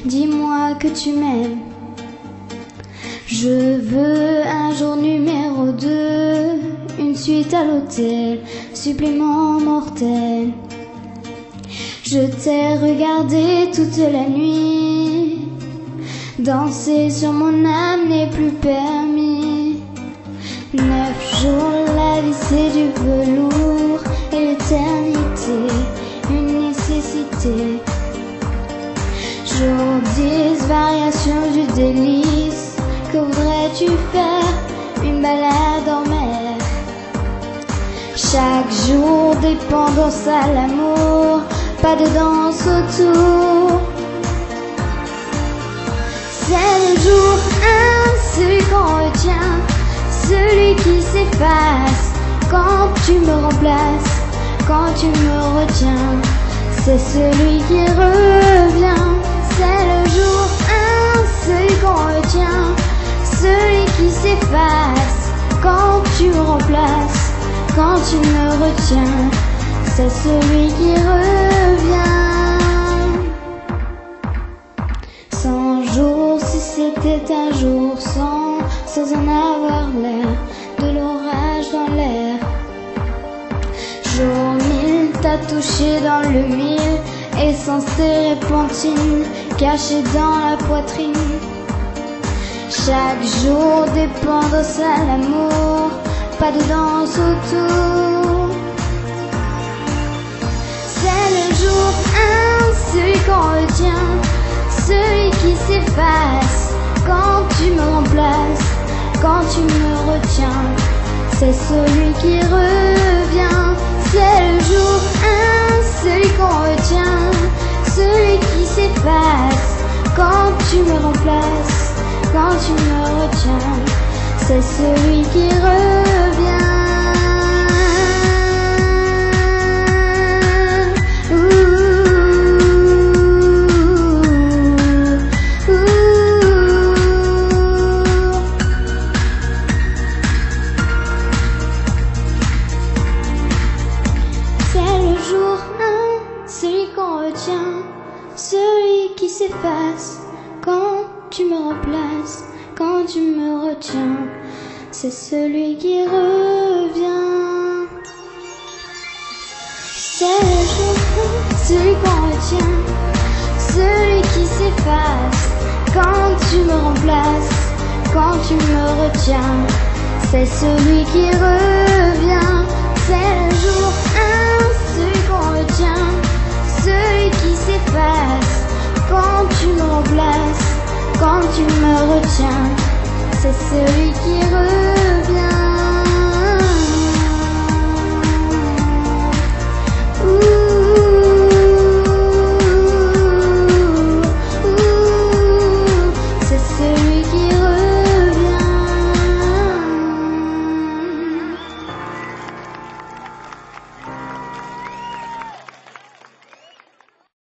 dis-moi que tu m'aimes. Je veux un jour numéro 2, une suite à l'hôtel, supplément mortel. Je t'ai regardé toute la nuit, danser sur mon âme n'est plus permis. 9 jours, la vie c'est du velours, et l'éternité, une nécessité. Jour 10, variation du délice, que voudrais-tu faire? Une balade en mer. Chaque jour, dépendance à l'amour, pas de danse autour. C'est le jour 1, celui qu'on retient, celui qui s'efface quand tu me remplaces, quand tu me retiens. C'est celui qui revient. C'est le jour 1, celui qu'on retient, celui qui s'efface quand tu me remplaces, quand tu me retiens. C'est celui qui revient. 100 jours, si c'était un jour sans en avoir l'air, de l'orage dans l'air. Jour 1000, t'as touché dans le 1000, essence térépenthine, cachée dans la poitrine. Chaque jour, dépendance à l'amour, pas de danse autour. C'est le jour 1, celui qu'on retient, celui qui s'efface quand tu me remplaces, quand tu me retiens. C'est celui qui revient. C'est le jour 1, celui qu'on retient, celui qui s'efface quand tu me remplaces, quand tu me retiens. C'est celui qui revient. Celui qu'on retient, celui qui s'efface quand tu me remplaces, quand tu me retiens. C'est celui qui revient. C'est le jour 1, celui qu'on retient, celui qui s'efface quand tu me remplaces, quand tu me retiens. C'est celui qui revient. C'est le jour 1, celui qu'on retient, celui qui s'efface quand tu me remplaces, quand tu me retiens. C'est celui qui revient.